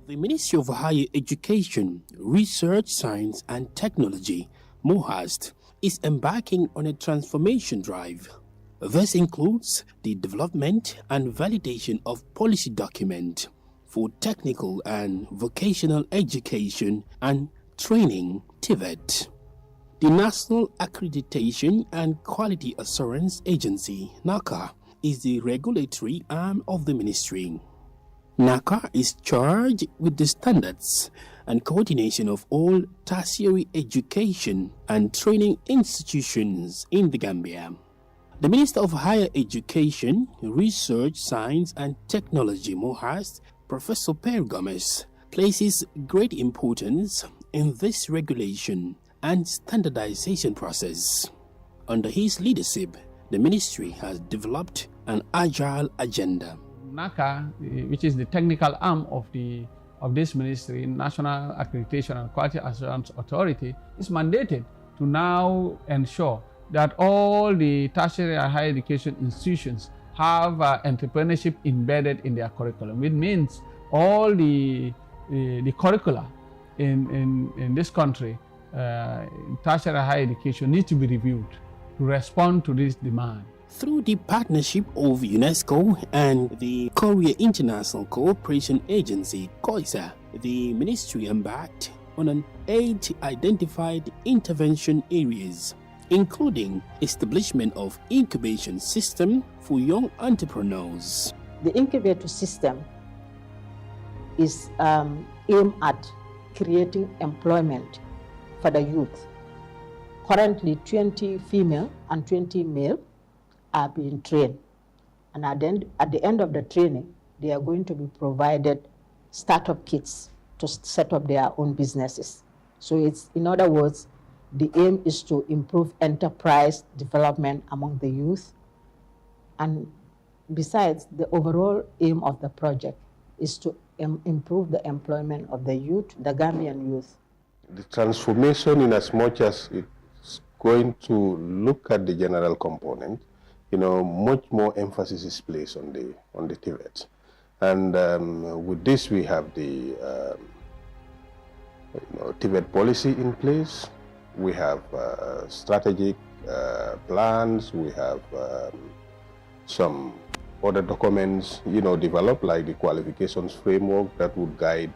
The Ministry of Higher Education, Research, Science and Technology, MOHAST, is embarking on a transformation drive. This includes the development and validation of policy documents for technical and vocational education and training, Tvet. The National Accreditation and Quality Assurance Agency, NAQA, is the regulatory arm of the ministry. NAQA is charged with the standards and coordination of all tertiary education and training institutions in the Gambia. The Minister of Higher Education, Research, Science and Technology, MOHAST, Professor Per Gomez, places great importance in this regulation and standardization process. Under his leadership, the ministry has developed an agile agenda. NAQA, which is the technical arm of this ministry, National Accreditation and Quality Assurance Authority, is mandated to now ensure that all the tertiary and higher education institutions have entrepreneurship embedded in their curriculum. It means all the curricula in this country, tertiary and higher education, need to be reviewed to respond to this demand. Through the partnership of UNESCO and the Korea International Cooperation Agency, KOISA, the ministry embarked on 8 identified intervention areas, including establishment of incubation system for young entrepreneurs. The incubator system is aimed at creating employment for the youth. Currently, 20 female and 20 male are being trained, and at the end of the training, they are going to be provided startup kits to set up their own businesses. So it's, in other words, the aim is to improve enterprise development among the youth, and besides, the overall aim of the project is to improve the employment of the youth, the Gambian youth. The transformation, in as much as it's going to look at the general component, much more emphasis is placed on the Tvet. And with this, we have the Tvet policy in place. We have strategic plans. We have some other documents, developed, like the qualifications framework that would guide,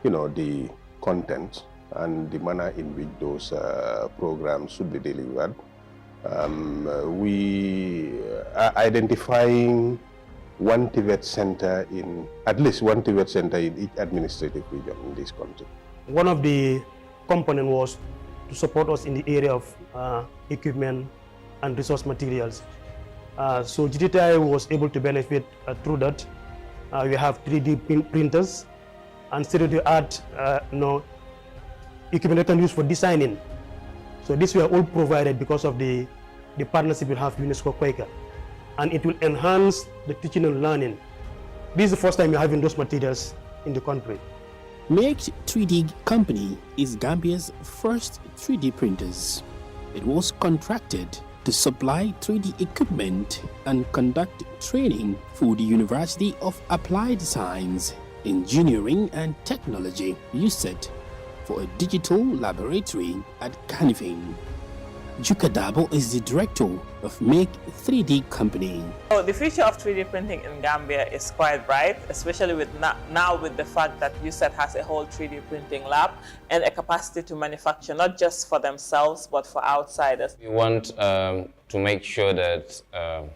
the content and the manner in which those programs should be delivered. We are identifying one Tvet center at least one Tvet center in each administrative region in this country. One of the components was to support us in the area of equipment and resource materials. So GTTI was able to benefit through that. We have 3D printers and state-of-the-art equipment that can use for designing. So these were all provided because of the partnership we have with UNESCO Quaker, and it will enhance the teaching and learning. This is the first time we're having those materials in the country. Make 3D Company is Gambia's first 3D printers. It was contracted to supply 3D equipment and conduct training for the University of Applied Science, Engineering and Technology, USET, for a digital laboratory at Kanifing. Jukadabo is the director of Make 3D Company. So the future of 3D printing in Gambia is quite bright, especially with now with the fact that USET has a whole 3D printing lab and a capacity to manufacture not just for themselves but for outsiders. We want to make sure that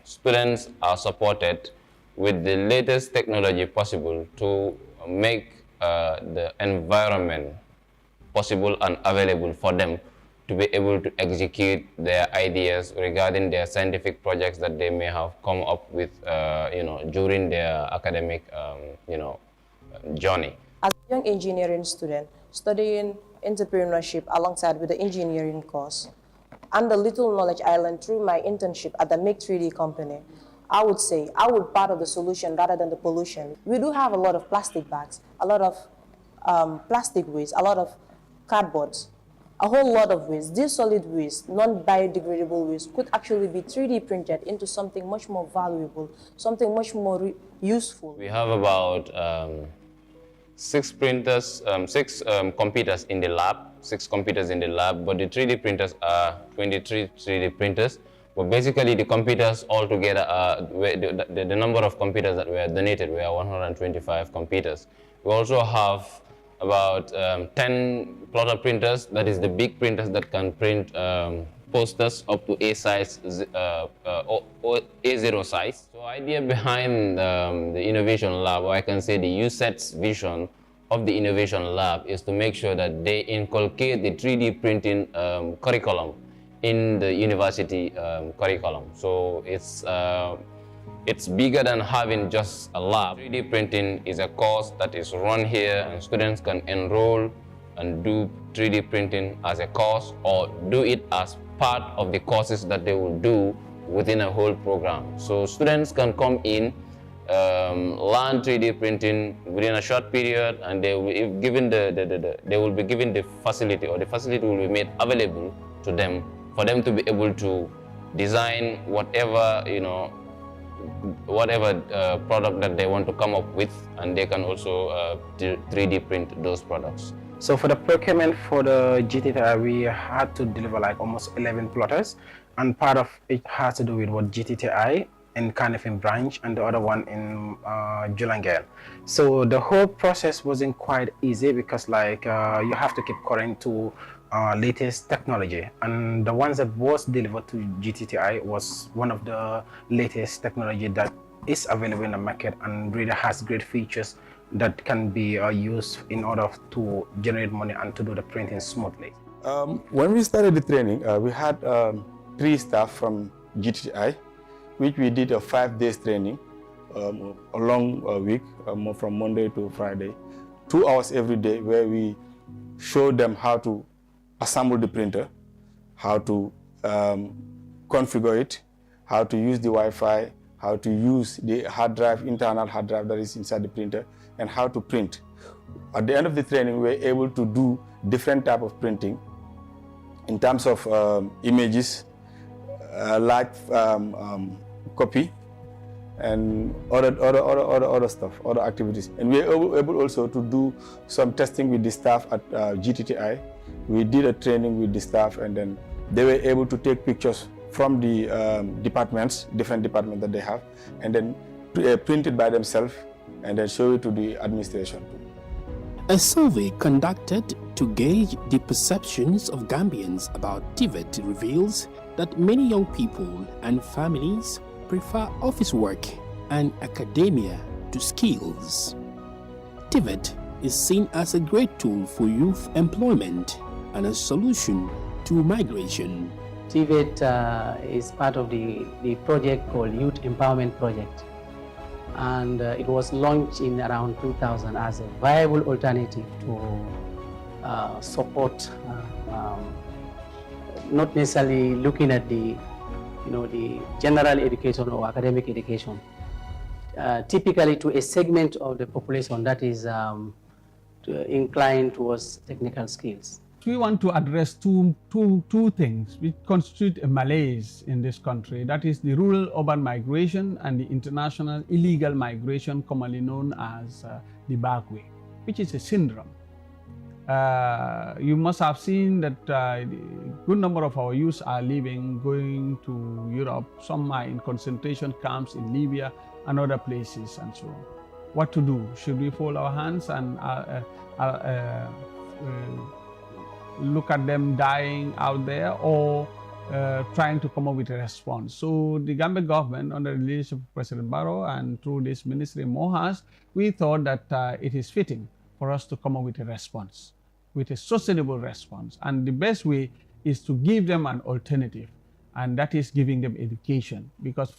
students are supported with the latest technology possible to make the environment possible and available for them to be able to execute their ideas regarding their scientific projects that they may have come up with, during their academic, journey. As a young engineering student studying entrepreneurship alongside with the engineering course and the little knowledge I learned through my internship at the Make 3D Company, I would say I would be part of the solution rather than the pollution. We do have a lot of plastic bags, a lot of plastic waste, a lot of cardboards, a whole lot of waste. This solid waste, non-biodegradable waste, could actually be 3D printed into something much more valuable, something much more useful. We have about 6 printers, 6 computers in the lab, 6 computers in the lab, but the 3D printers are 23 3D printers. But basically the computers altogether are, the number of computers that were donated were 125 computers. We also have about 10 plotter printers, that is the big printers that can print posters up to A size, or A0 size. So idea behind the Innovation Lab, or I can say the USET's vision of the Innovation Lab, is to make sure that they inculcate the 3D printing curriculum in the university curriculum. So it's bigger than having just a lab. 3D printing is a course that is run here, and students can enroll and do 3D printing as a course, or do it as part of the courses that they will do within a whole program. So students can come in, learn 3D printing within a short period, and they will, if given they will be given the facility, or the facility will be made available to them for them to be able to design whatever, whatever product that they want to come up with, and they can also 3D print those products. So for the procurement for the GTTI, we had to deliver like almost 11 plotters, and part of it has to do with what GTTI in Kanifing branch, and the other one in Wellingara. So the whole process wasn't quite easy, because like you have to keep current to latest technology, and the ones that was delivered to GTTI was one of the latest technology that is available in the market, and really has great features that can be used in order to generate money and to do the printing smoothly. When we started the training, we had 3 staff from GTTI, which we did a 5 days training, a long week, from Monday to Friday, 2 hours every day, where we showed them how to assemble the printer, how to configure it, how to use the Wi-Fi, how to use the hard drive, internal hard drive that is inside the printer, and how to print. At the end of the training, we were able to do different type of printing in terms of images, large copy, and other stuff, other activities. And we were able also to do some testing with the staff at GTTI. We did a training with the staff, and then they were able to take pictures from the different departments that they have, and then print it by themselves, and then show it to the administration. A survey conducted to gauge the perceptions of Gambians about Tvet reveals that many young people and families prefer office work and academia to skills. Tvet is seen as a great tool for youth employment and a solution to migration. Tvet is part of the project called Youth Empowerment Project, and it was launched in around 2000 as a viable alternative to support, not necessarily looking at the general education or academic education, typically to a segment of the population that is inclined towards technical skills. We want to address two things which constitute a malaise in this country. That is the rural-urban migration and the international illegal migration, commonly known as the back way, which is a syndrome. You must have seen that a good number of our youth are leaving, going to Europe. Some are in concentration camps in Libya and other places, and so on. What to do? Should we fold our hands and look at them dying out there, or trying to come up with a response? So the Gambia government, under the leadership of President Barrow and through this ministry Mohas, we thought that it is fitting for us to come up with a response, with a sustainable response. And the best way is to give them an alternative, and that is giving them education. Because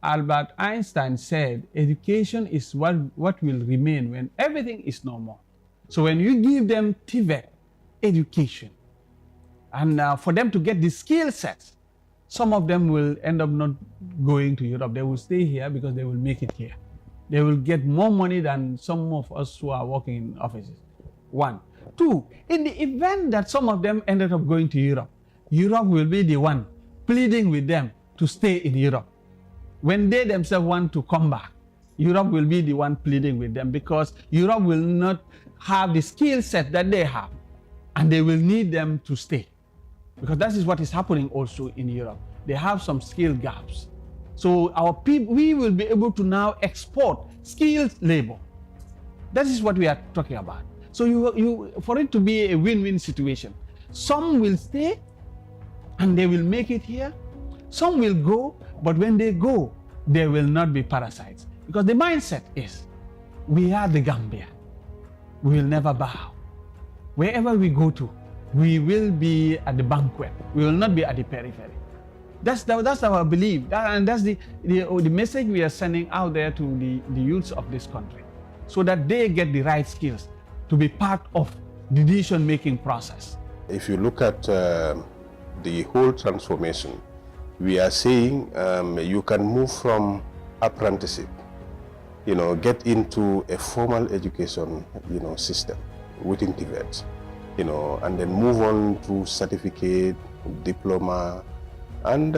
Albert Einstein said, education is what will remain when everything is no more. So when you give them Tvet education, and for them to get the skill sets, some of them will end up not going to Europe. They will stay here because they will make it here. They will get more money than some of us who are working in offices. 1. 2, in the event that some of them ended up going to Europe, Europe will be the one pleading with them to stay in Europe. When they themselves want to come back, Europe will be the one pleading with them, because Europe will not have the skill set that they have, and they will need them to stay. Because that is what is happening also in Europe. They have some skill gaps. So our people, we will be able to now export skilled labor. That is what we are talking about. So for it to be a win-win situation, some will stay and they will make it here. Some will go, but when they go, they will not be parasites. Because the mindset is, we are the Gambia. We will never bow. Wherever we go to, we will be at the banquet. We will not be at the periphery. That's our belief, and that's the message we are sending out there to the youths of this country, so that they get the right skills to be part of the decision-making process. If you look at the whole transformation, we are saying you can move from apprenticeship, get into a formal education, system within Tvet, and then move on to certificate, diploma, and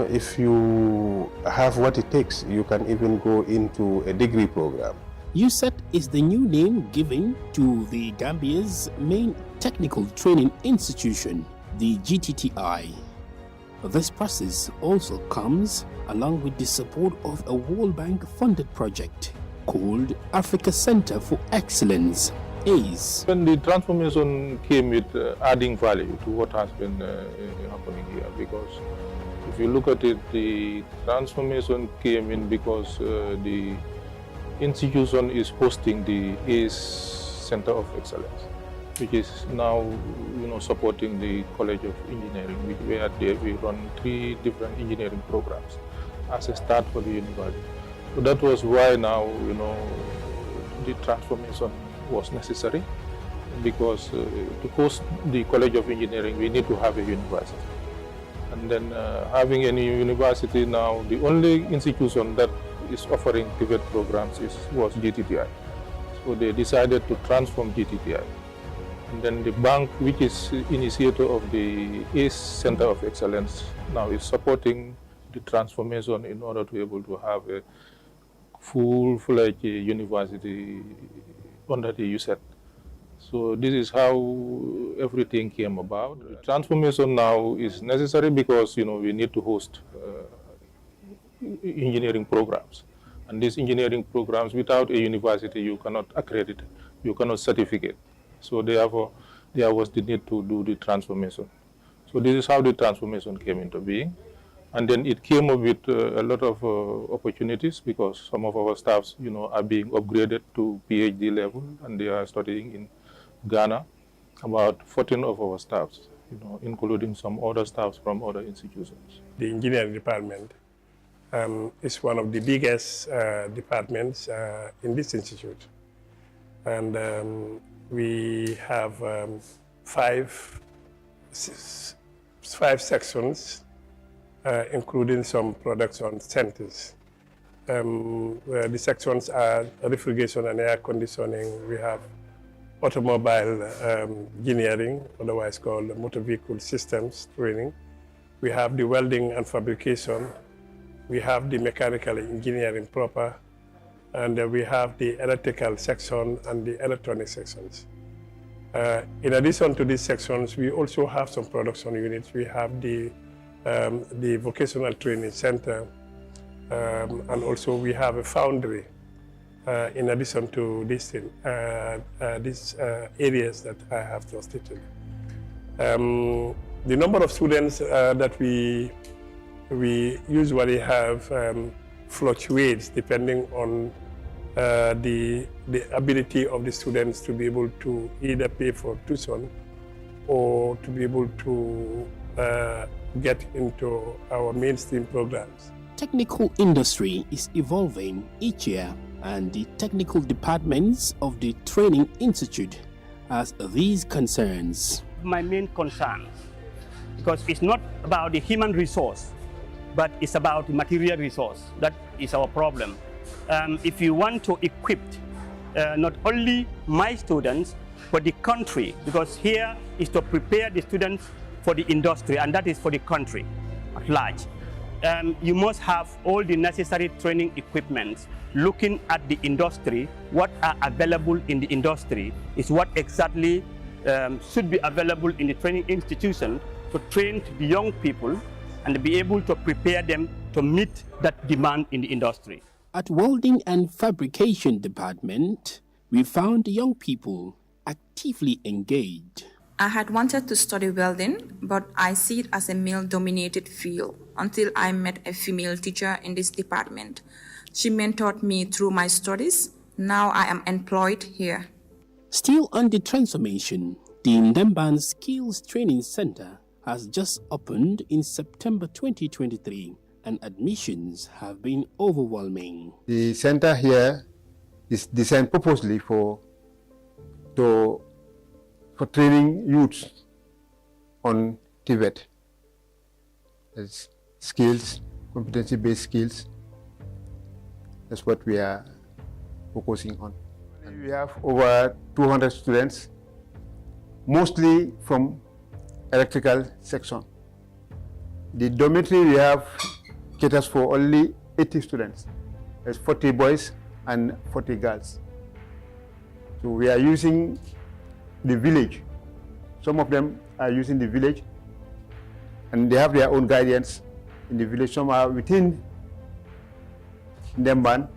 if you have what it takes, you can even go into a degree program. USET is the new name given to the Gambia's main technical training institution, the GTTI. This process also comes along with the support of a World Bank funded project called Africa Center for Excellence, ACE. When the transformation came with adding value to what has been happening here, because if you look at it, the transformation came in because the institution is hosting the ACE Center of Excellence, which is now supporting the College of Engineering, where we run 3 different engineering programs as a start for the university. So that was why now the transformation was necessary, because to host the College of Engineering, we need to have a university. And then having any university now, the only institution that is offering Tvet programs was GTTI. So they decided to transform GTTI. And then the bank, which is initiator of the ACE Center of Excellence, now is supporting the transformation in order to be able to have a full-fledged university under the USET. So this is how everything came about. The transformation now is necessary because we need to host engineering programs. And these engineering programs, without a university, you cannot accredit, you cannot certificate. So therefore, there was the need to do the transformation. So this is how the transformation came into being. And then it came up with a lot of opportunities, because some of our staffs, are being upgraded to PhD level, and they are studying in Ghana. About 14 of our staffs, including some other staffs from other institutions. The engineering department is one of the biggest departments in this institute. And we have 5 sections, including some production centers. The sections are refrigeration and air conditioning. We have automobile engineering, otherwise called motor vehicle systems training. We have the welding and fabrication. We have the mechanical engineering proper. And we have the electrical section and the electronic sections. In addition to these sections, we also have some production units. We have the vocational training center, and also we have a foundry in addition to these areas that I have just stated. The number of students that we usually have fluctuates depending on the ability of the students to be able to either pay for tuition or to be able to get into our mainstream programs. Technical industry is evolving each year, and the technical departments of the Training Institute has these concerns. My main concern, because it's not about the human resource, but it's about the material resource. That is our problem. If you want to equip not only my students, but the country, because here is to prepare the students for the industry, and that is for the country at large. you must have all the necessary training equipment. Looking at the industry, what are available in the industry is what exactly should be available in the training institution to train the young people and be able to prepare them to meet that demand in the industry. At Welding and Fabrication Department, we found young people actively engaged. I had wanted to study welding, but I see it as a male-dominated field until I met a female teacher in this department. She mentored me through my studies. Now I am employed here. Still under transformation, the Ndemban Skills Training Center has just opened in September 2023, and admissions have been overwhelming. The center here is designed purposely for training youths on Tvet. That's skills, competency-based skills. That's what we are focusing on. And we have over 200 students, mostly from electrical section. The dormitory we have caters for only 80 students. There's 40 boys and 40 girls. So we are using the village. Some of them are using the village and they have their own guidance in the village. Some are within Ndemban,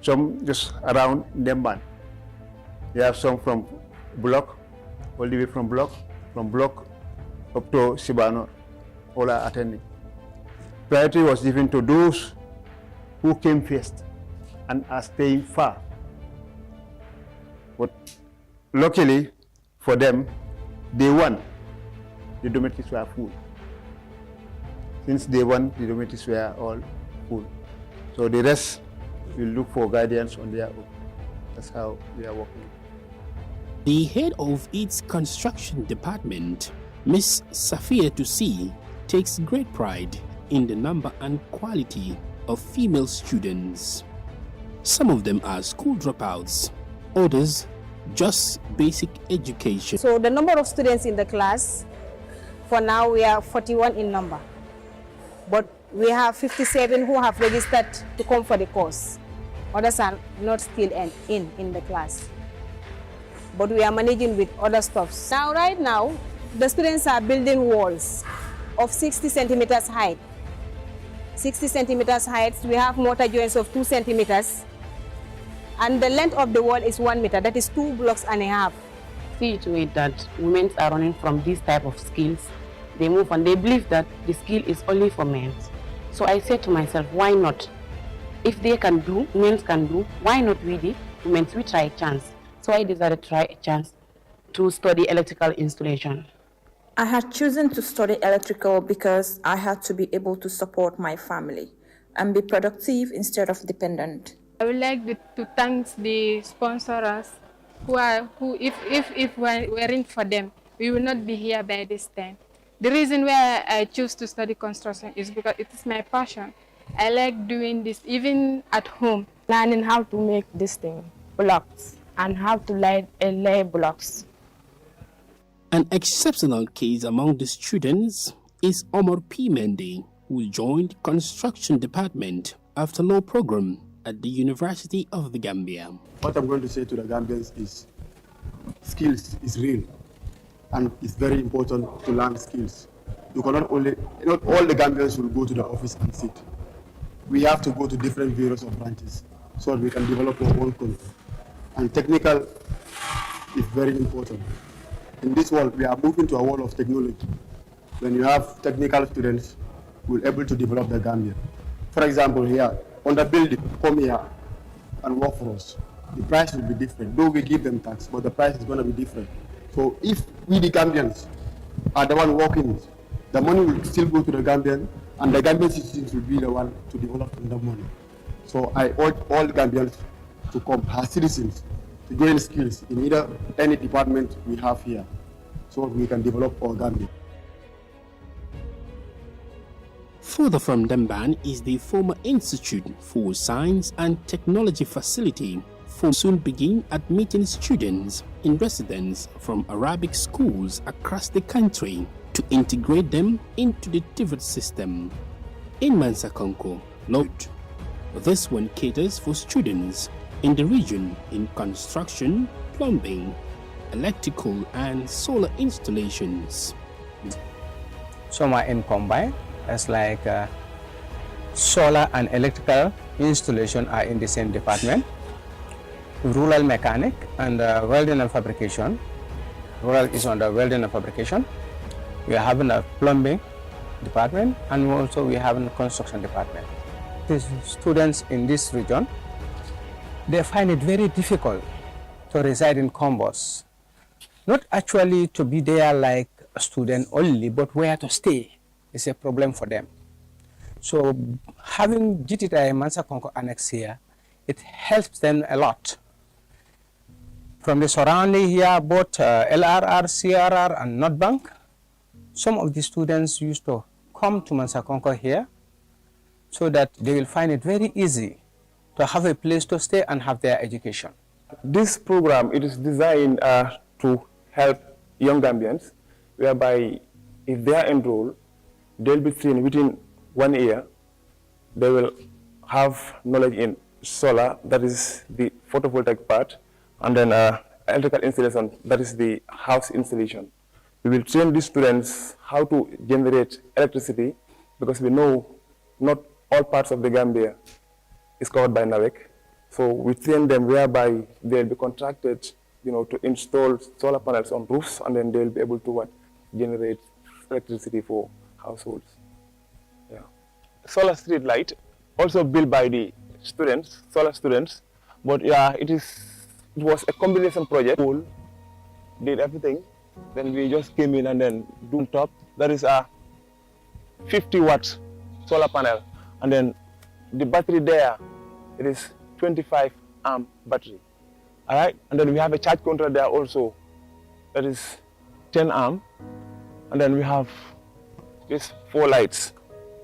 some just around Ndemban. We have some from Block, all the way from Block up to Sibano, all are attending. Priority was given to those who came first and are staying far. But luckily for them, day one, the dormitories were full. Since day one, the dormitories were all full. So the rest will look for guidance on their own. That's how we are working. The head of its construction department, Ms. Safia Tusi, takes great pride in the number and quality of female students. Some of them are school dropouts, others just basic education. So the number of students in the class, for now we are 41 in number. But we have 57 who have registered to come for the course. Others are not still in the class. But we are managing with other stuffs. Now, right now, the students are building walls of 60 centimeters height. 60 centimeters height, we have mortar joints of 2 centimeters. And the length of the wall is 1 meter, that is 2.5 blocks. See to it that women are running from these type of skills. They move on, they believe that the skill is only for men. So I said to myself, why not? If they can do, men can do, why not we the women, we try a chance. So I decided to try a chance to study electrical installation. I had chosen to study electrical because I had to be able to support my family and be productive instead of dependent. I would like to thank the sponsors who if we weren't for them, we will not be here by this time. The reason why I choose to study construction is because it is my passion. I like doing this even at home. Learning how to make this thing, blocks, and how to lay blocks. An exceptional case among the students is Omar P. Mendy, who joined construction department after law program at the University of the Gambia. What I'm going to say to the Gambians is skills is real and it's very important to learn skills. You cannot not all the Gambians will go to the office and sit. We have to go to different various of branches so that we can develop our own content. And technical is very important. In this world, we are moving to a world of technology. When you have technical students, we're able to develop the Gambia. For example, here, on the building, come here and work for us. The price will be different. Though we give them tax, but the price is going to be different. So if we, the Gambians, are the one working, the money will still go to the Gambian, and the Gambian citizens will be the one to develop the money. So I urge all Gambians to come as citizens to gain skills in either any department we have here, so we can develop our Gambia. Further from Ndemban is the former Institute for Science and Technology facility, will soon begin admitting students in residence from Arabic schools across the country to integrate them into the Tvet system. in Mansakonko. Note, this one caters for students in the region in construction, plumbing, electrical and solar installations. Some are in combine, as like solar and electrical installation are in the same department. Rural mechanic and welding and fabrication. Rural is under welding and fabrication. We are having a plumbing department, and also we have a construction department. The students in this region, they find it very difficult to reside in combos. Not actually to be there like a student only, but where to stay is a problem for them. So having GTTI Mansakonko Annex here, it helps them a lot. From the surrounding here, both LRR, CRR, and North Bank, some of the students used to come to Mansakonko here so that they will find it very easy to have a place to stay and have their education. This program, it is designed to help young Gambians, whereby if they are enrolled, they'll be trained within 1 year. They will have knowledge in solar, that is the photovoltaic part, and then electrical installation, that is the house installation. We will train these students how to generate electricity, because we know not all parts of the Gambia is covered by NAWEC. So we train them whereby they'll be contracted, to install solar panels on roofs, and then they'll be able to generate electricity for households. Yeah. Solar street light, also built by the students, solar students, but yeah, it was a combination project. We did everything, then we just came in and then do on top. That is a 50 watt solar panel, and then the battery there, it is 25 amp battery. All right, and then we have a charge controller there also, that is 10 amp, and then we have these 4 lights,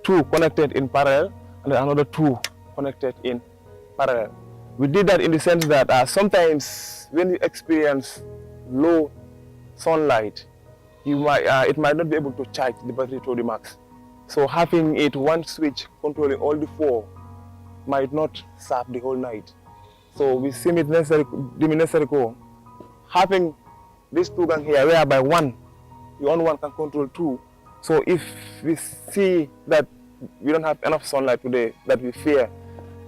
2 connected in parallel, and then another 2 connected in parallel. We did that in the sense that sometimes when you experience low sunlight, it might not be able to charge the battery to the max. So having it one switch controlling all the 4 might not serve the whole night. So we see it necessary, having this 2 gang here, whereby you on one can control 2. So if we see that we don't have enough sunlight today, that we fear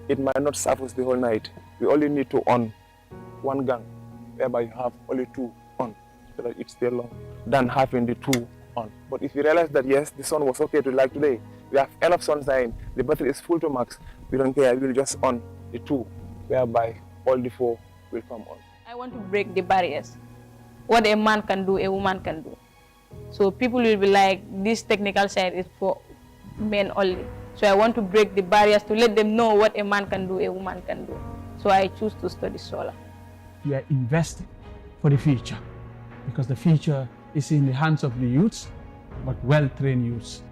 it might not serve us the whole night, we only need to on 1 gang, whereby you have only 2 on, so that it's still long, than having the 2 on. But if you realize that yes, the sun was okay to like today, we have enough sunshine, the battery is full to max, we don't care, we'll just on the 2, whereby all the 4 will come on. I want to break the barriers. What a man can do, a woman can do. So people will be like, this technical side is for men only. So I want to break the barriers to let them know what a man can do, a woman can do. So I choose to study solar. We are investing for the future, because the future is in the hands of the youths, but well-trained youths.